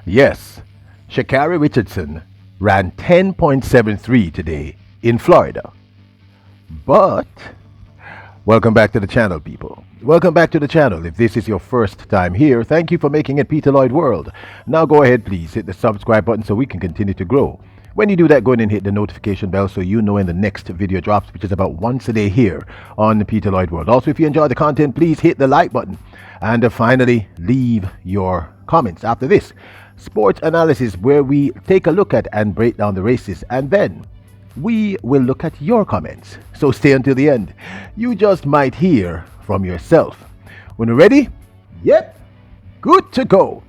Yes, Sha Carri Richardson ran 10.73 today in Florida. But, welcome back to the channel, people. Welcome back to the channel. If this is your first time here, thank you for making it Peter Lloyd World. Now go ahead, please hit the subscribe button so we can continue to grow. When you do that, go ahead and hit the notification bell so you know when the next video drops, which is about once a day here on the Peter Lloyd World. Also, if you enjoy the content, please hit the like button. And finally, leave your comments after this sports analysis where we take a look at and break down the races, and then we will look at your comments. So stay until the end. You just might hear from yourself. When you're ready, yep, good to go.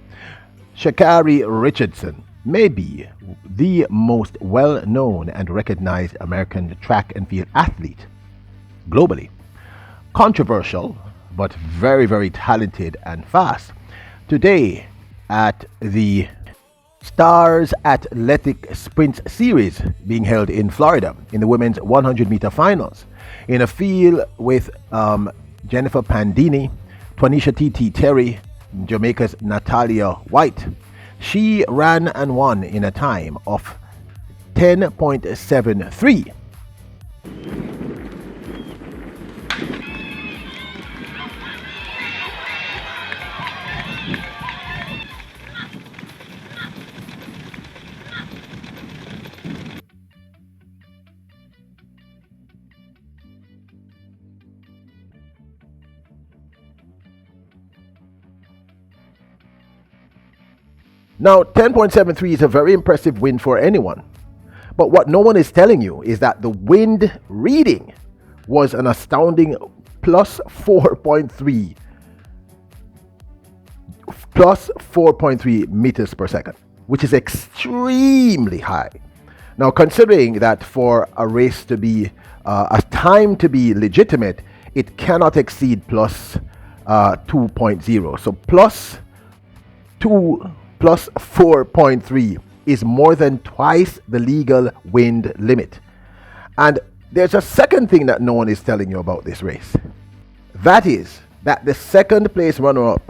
Sha Carri Richardson may be the most well-known and recognized American track and field athlete globally. Controversial, but very, very talented and fast. Today, at the Stars Athletic Sprint Series being held in Florida in the women's 100-meter finals, in a field with Jennifer Pandini, Twanisha T.T. Terry, Jamaica's Natalia White. She ran and won in a time of 10.73. Now, 10.73 is a very impressive win for anyone. But what no one is telling you is that the wind reading was an astounding plus 4.3 meters per second, which is extremely high. Now, considering that for a race to be, a time to be legitimate, it cannot exceed plus 2.0. So plus 4.3 is more than twice the legal wind limit. And there's a second thing that no one is telling you about this race. That is that the second place runner-up,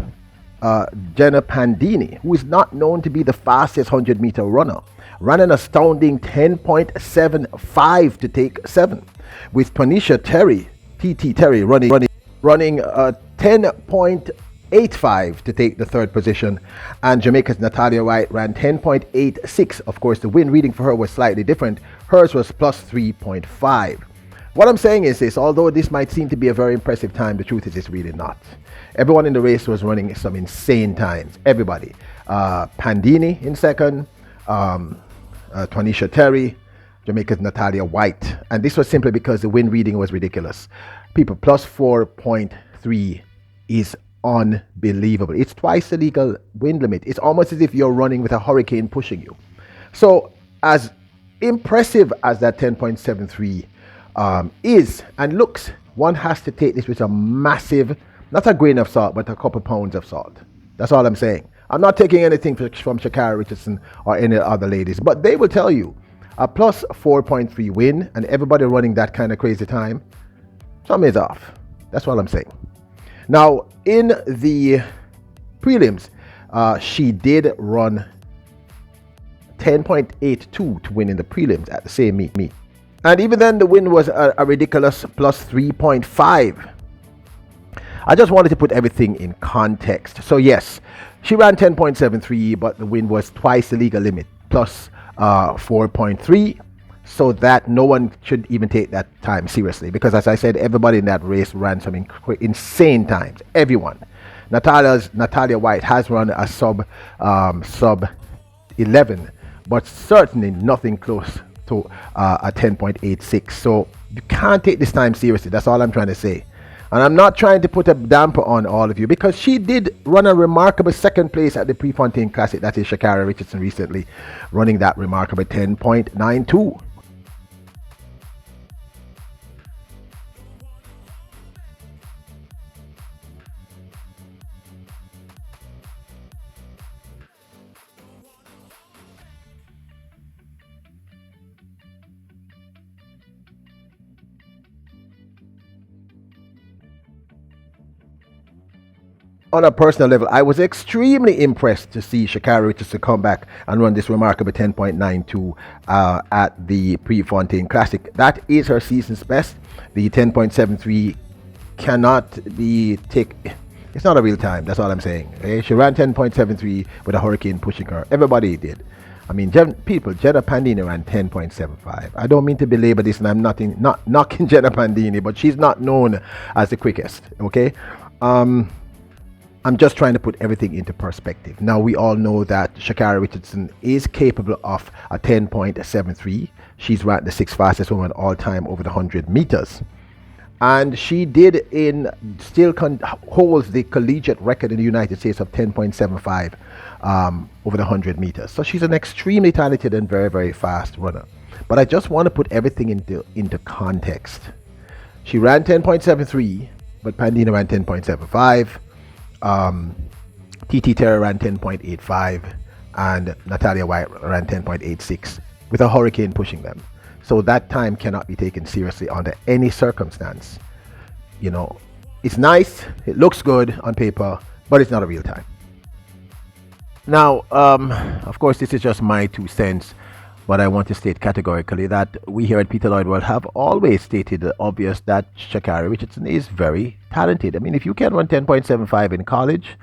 Jenna Pandini, who is not known to be the fastest 100-meter runner, ran an astounding 10.75 to take 7, with Twanisha Terry, T.T. Terry, running 10.85 to take the third position, and Jamaica's Natalia White ran 10.86. Of course, the win reading for her was slightly different. Hers was plus 3.5. What I'm saying is this: although this might seem to be a very impressive time, the truth is it's really not. Everyone in the race was running some insane times. Everybody. Pandini in second, Twanisha Terry, Jamaica's Natalia White. And this was simply because the win reading was ridiculous. People, plus 4.3 is unbelievable. It's twice the legal wind limit. It's almost as if you're running with a hurricane pushing you. So as impressive as that 10.73 is and looks, one has to take this with a massive, not a grain of salt, but a couple pounds of salt. That's all I'm saying. I'm not taking anything from Sha Carri Richardson or any other ladies, but they will tell you a plus 4.3 win and everybody running that kind of crazy time, something is off. That's what I'm saying. Now, in the prelims, she did run 10.82 to win in the prelims at the same meet. And even then, the win was a ridiculous plus 3.5. I just wanted to put everything in context. So yes, she ran 10.73, but the win was twice the legal limit, plus 4.3. So that no one should even take that time seriously, because as I said, everybody in that race ran some insane times. Everyone. Natalia White has run a sub 11, but certainly nothing close to a 10.86. So you can't take this time seriously. That's all I'm trying to say. And I'm not trying to put a damper on all of you, because she did run a remarkable second place at the Prefontaine Classic. That is Sha Carri Richardson recently running that remarkable 10.92. on a personal level, I was extremely impressed to see Sha Carri Richardson come back and run this remarkable 10.92 at the Prefontaine Classic. That is her season's best. The 10.73 cannot be it's not a real time. That's all I'm saying. Okay? She ran 10.73 with a hurricane pushing her. Everybody did. I mean, Jenna Pandini ran 10.75. I don't mean to belabor this, and I'm not knocking Jenna Pandini, but she's not known as the quickest. Okay. I'm just trying to put everything into perspective. Now, we all know that Sha Carri Richardson is capable of a 10.73. She's ranked the 6th fastest woman all time over the 100 meters. And she holds the collegiate record in the United States of 10.75 over the 100 meters. So she's an extremely talented and very, very fast runner. But I just want to put everything into context. She ran 10.73, but Pandini ran 10.75. TT Terra ran 10.85 and Natalia White ran 10.86 with a hurricane pushing them. So that time cannot be taken seriously under any circumstance. You know, it's nice, it looks good on paper, but it's not a real time. Now, of course, this is just my 2 cents, but I want to state categorically that we here at Peter Lloyd World have always stated the obvious, that Sha Carri Richardson is very talented. I mean, if you can run 10.75 in college,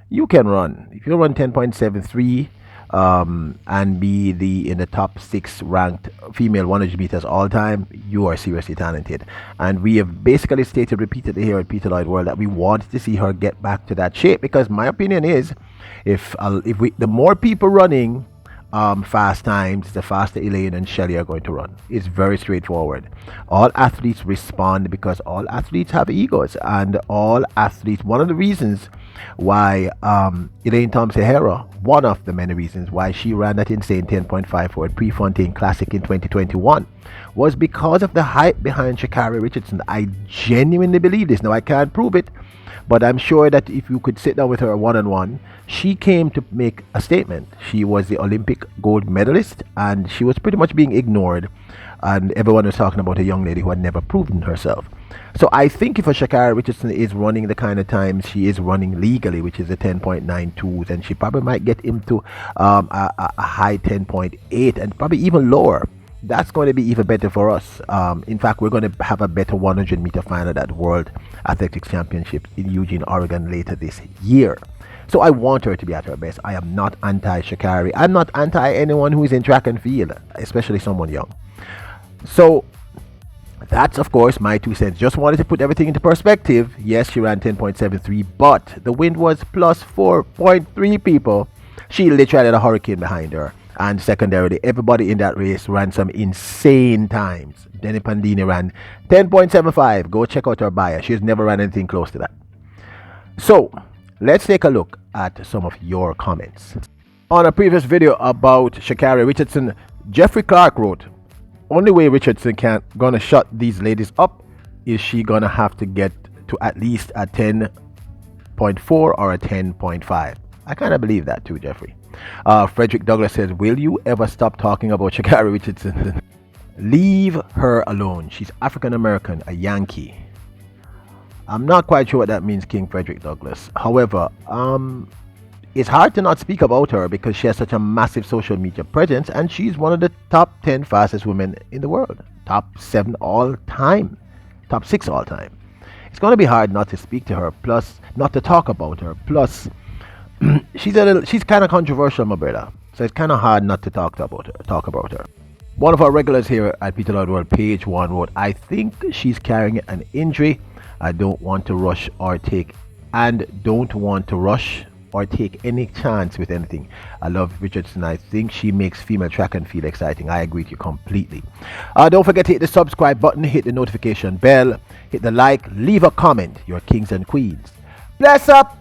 you can run. If you run 10.73 and be in the top 6 ranked female 100 meters all time, you are seriously talented. And we have basically stated repeatedly here at Peter Lloyd World that we want to see her get back to that shape, because my opinion is, the more people running fast times, the faster Elaine and Shelley are going to run. It's very straightforward. All athletes respond because all athletes have egos, and all athletes, one of the reasons why Elaine Thompson-Herah, one of the many reasons why she ran that insane 10.54 at Prefontaine Classic in 2021, was because of the hype behind Sha Carri Richardson. I genuinely believe this. Now, I can't prove it, but I'm sure that if you could sit down with her one-on-one, she came to make a statement. She was the Olympic gold medalist, and she was pretty much being ignored, and everyone was talking about a young lady who had never proven herself. So I think if a Sha Carri Richardson is running the kind of times she is running legally, which is a 10.92, then she probably might get into a high 10.8 and probably even lower. That's going to be even better for us. In fact, we're going to have a better 100 meter final at World Athletics Championships in Eugene, Oregon later this year. So I want her to be at her best. I am not anti-Sha Carri. I'm not anti anyone who is in track and field, especially someone young. So that's, of course, my 2 cents. Just wanted to put everything into perspective. Yes, she ran 10.73, but the wind was plus 4.3 people. She literally had a hurricane behind her. And secondarily, everybody in that race ran some insane times. Jenna Pandini ran 10.75. Go check out her bio. She's never ran anything close to that. So let's take a look at some of your comments. On a previous video about Sha Carri Richardson, Jeffrey Clark wrote, only way Richardson gonna shut these ladies up is she gonna have to get to at least a 10.4 or a 10.5. I kind of believe that too, Jeffrey. Frederick Douglas says, will you ever stop talking about Sha Carri Richardson? Leave her alone. She's African American, a Yankee. I'm not quite sure what that means, King Frederick Douglas. However, it's hard to not speak about her because she has such a massive social media presence, and she's one of the top 10 fastest women in the world. Top 7 all time. Top 6 all time. It's going to be hard not to speak to her, plus not to talk about her. Plus, she's kind of controversial, my brother. So it's kind of hard not to talk about her. One of our regulars here at Peter Lloyd World, Page 1, wrote, I think she's carrying an injury. I don't want to rush or take any chance with anything. I love Richardson. I think she makes female track and field exciting. I agree with you completely. Don't forget to hit the subscribe button, hit the notification bell, hit the like, leave a comment. You're kings and queens. Bless up.